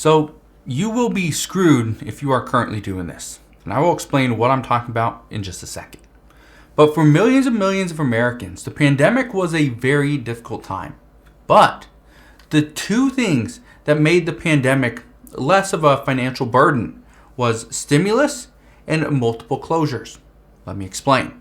So you will be screwed if you are currently doing this. And I will explain what I'm talking about in just a second. But for millions and millions of Americans, the pandemic was a very difficult time. But the two things that made the pandemic less of a financial burden was stimulus and multiple closures. Let me explain.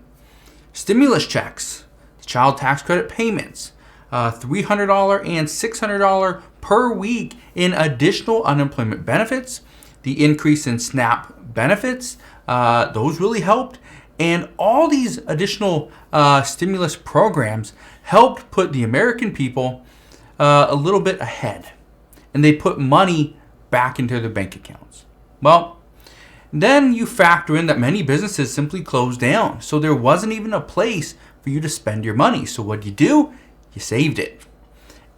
Stimulus checks, the child tax credit payments, $300 and $600 per week in additional unemployment benefits, the increase in SNAP benefits, those really helped. And all these additional stimulus programs helped put the American people a little bit ahead. And they put money back into their bank accounts. Well, then you factor in that many businesses simply closed down. So there wasn't even a place for you to spend your money. So what do? You saved it.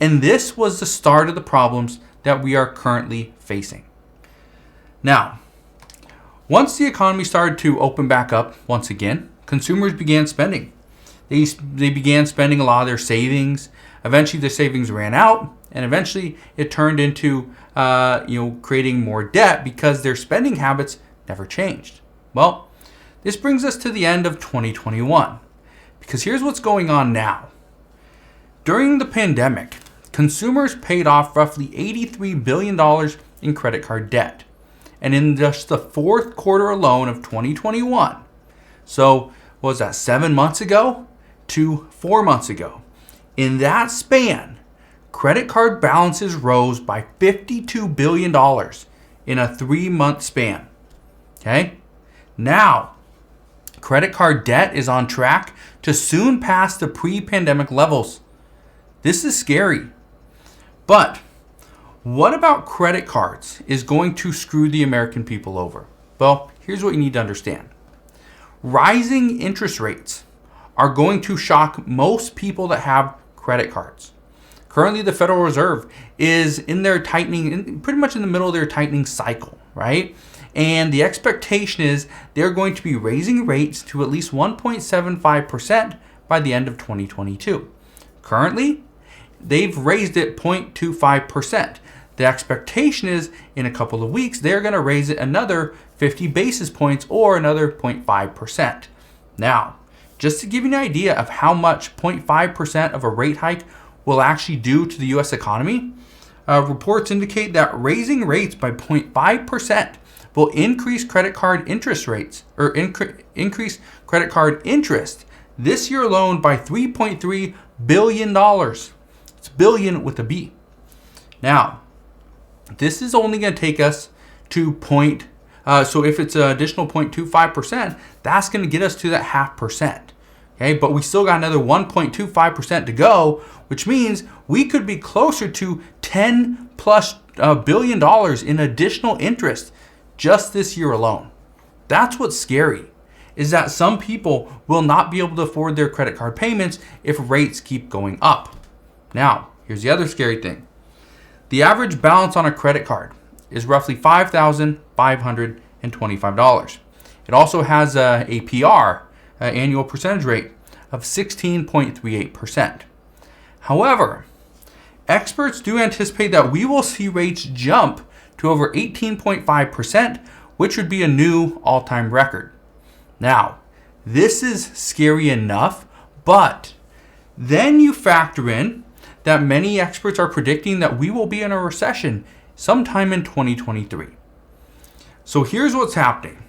And this was the start of the problems that we are currently facing. Now, once the economy started to open back up once again, consumers began spending. They began spending a lot of their savings. Eventually, their savings ran out, and eventually it turned into creating more debt because their spending habits never changed. Well, this brings us to the end of 2021, because here's what's going on now. During the pandemic, consumers paid off roughly $83 billion in credit card debt. And in just the fourth quarter alone of 2021, so what was that, 7 months ago to 4 months ago, in that span, credit card balances rose by $52 billion in a 3-month span. Okay? Now, credit card debt is on track to soon pass the pre-pandemic levels. This is scary. But what about credit cards is going to screw the American people over? Well, here's what you need to understand. Rising interest rates are going to shock most people that have credit cards. Currently, the Federal Reserve is in their tightening, pretty much in the middle of their tightening cycle, right? And the expectation is they're going to be raising rates to at least 1.75% by the end of 2022. Currently, they've raised it 0.25%. The expectation is in a couple of weeks, they're going to raise it another 50 basis points or another 0.5%. Now, just to give you an idea of how much 0.5% of a rate hike will actually do to the U.S. economy, reports indicate that raising rates by 0.5% will increase credit card interest rates, or increase credit card interest this year alone by $3.3 billion. It's billion with a B. Now, this is only going to take us to so if it's an additional 0.25%, that's going to get us to that 0.5%. Okay, but we still got another 1.25% to go, which means we could be closer to $10+ billion in additional interest just this year alone. That's what's scary, is that some people will not be able to afford their credit card payments if rates keep going up. Now, here's the other scary thing. The average balance on a credit card is roughly $5,525. It also has a APR, annual percentage rate, of 16.38%. However, experts do anticipate that we will see rates jump to over 18.5%, which would be a new all-time record. Now, this is scary enough, but then you factor in that many experts are predicting that we will be in a recession sometime in 2023. So here's what's happening.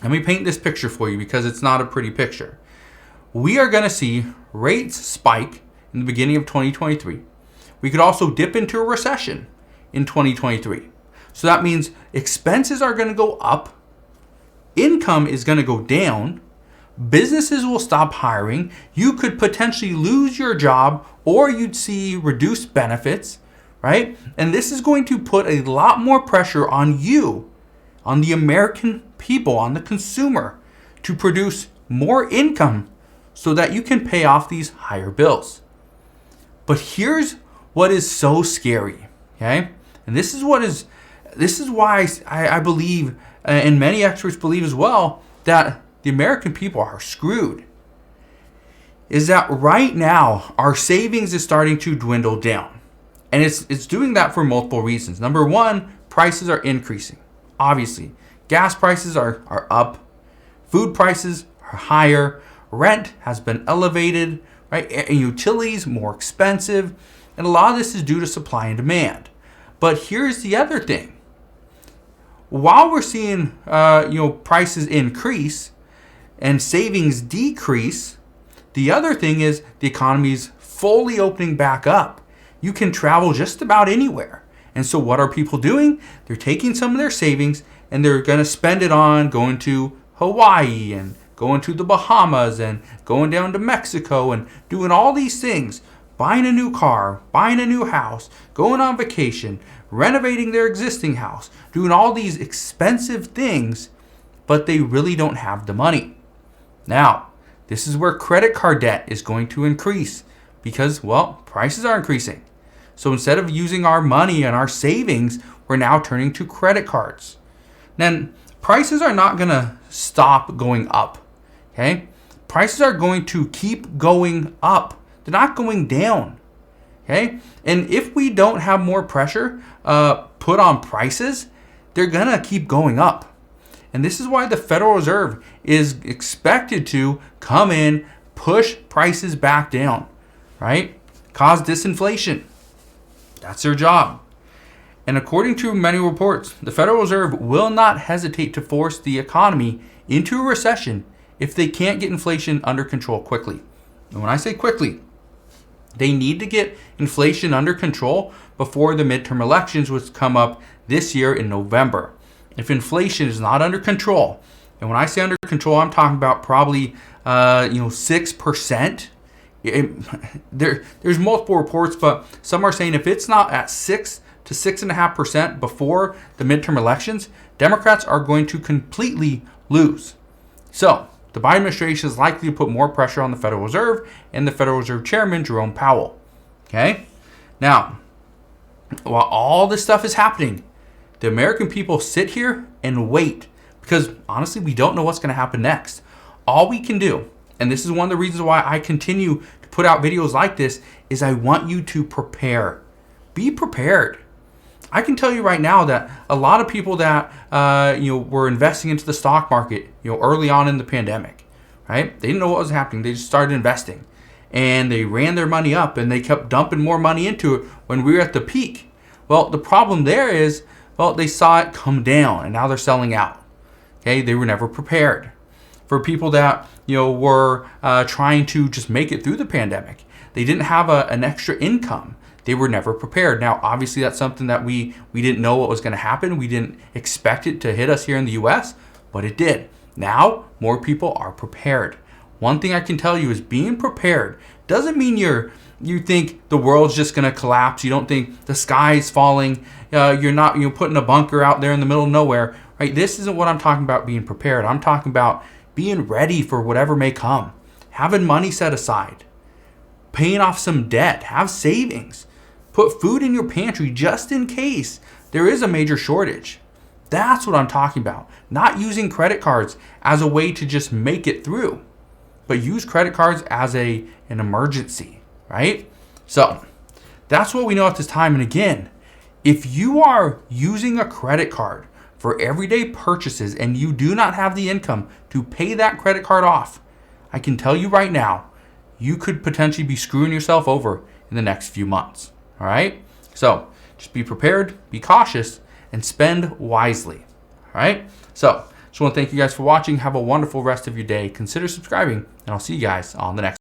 Let me paint this picture for you because it's not a pretty picture. We are going to see rates spike in the beginning of 2023. We could also dip into a recession in 2023. So that means expenses are going to go up, income is going to go down, businesses will stop hiring, you could potentially lose your job, or you'd see reduced benefits, right? And this is going to put a lot more pressure on you, on the American people, on the consumer, to produce more income so that you can pay off these higher bills. But here's what is so scary, okay? And this is why I believe, and many experts believe as well, that the American people are screwed. Is that right now our savings is starting to dwindle down. And it's doing that for multiple reasons. Number one, prices are increasing. Obviously, gas prices are up, food prices are higher, rent has been elevated, right? And utilities more expensive, and a lot of this is due to supply and demand. But here's the other thing: while we're seeing prices increase and savings decrease, the other thing is the economy's fully opening back up. You can travel just about anywhere. And so what are people doing? They're taking some of their savings and they're going to spend it on going to Hawaii and going to the Bahamas and going down to Mexico and doing all these things, buying a new car, buying a new house, going on vacation, renovating their existing house, doing all these expensive things, but they really don't have the money. Now, this is where credit card debt is going to increase because, well, prices are increasing. So instead of using our money and our savings, we're now turning to credit cards. Then prices are not going to stop going up. Okay? Prices are going to keep going up. They're not going down. Okay? And if we don't have more pressure put on prices, they're going to keep going up. And this is why the Federal Reserve is expected to come in, push prices back down, right? Cause disinflation. That's their job. And according to many reports, the Federal Reserve will not hesitate to force the economy into a recession if they can't get inflation under control quickly. And when I say quickly, they need to get inflation under control before the midterm elections, which come up this year in November. If inflation is not under control, and when I say under control, I'm talking about probably 6%. There's multiple reports, but some are saying if it's not at 6 to 6.5% before the midterm elections, Democrats are going to completely lose. So the Biden administration is likely to put more pressure on the Federal Reserve and the Federal Reserve Chairman, Jerome Powell. Okay? Now, while all this stuff is happening, the American people sit here and wait because honestly, we don't know what's going to happen next. All we can do, and this is one of the reasons why I continue to put out videos like this, is I want you to prepare. Be prepared. I can tell you right now that a lot of people that were investing into the stock market, early on in the pandemic, right? They didn't know what was happening. They just started investing, and they ran their money up, and they kept dumping more money into it when we were at the peak. Well, the problem there is, they saw it come down, and now they're selling out. Okay, they were never prepared. For people that were trying to just make it through the pandemic, they didn't have an extra income. They were never prepared. Now, obviously, that's something that we didn't know what was going to happen. We didn't expect it to hit us here in the U.S., but it did. Now, more people are prepared. One thing I can tell you is being prepared doesn't mean you think the world's just going to collapse. You don't think the sky is falling. You're not putting a bunker out there in the middle of nowhere. Right? This isn't what I'm talking about being prepared. I'm talking about being ready for whatever may come. Having money set aside. Paying off some debt. Have savings. Put food in your pantry just in case there is a major shortage. That's what I'm talking about. Not using credit cards as a way to just make it through, but use credit cards as an emergency, right? So that's what we know at this time. And again, if you are using a credit card for everyday purchases and you do not have the income to pay that credit card off, I can tell you right now, you could potentially be screwing yourself over in the next few months. All right? So just be prepared, be cautious, and spend wisely. All right? So just want to thank you guys for watching. Have a wonderful rest of your day. Consider subscribing, and I'll see you guys on the next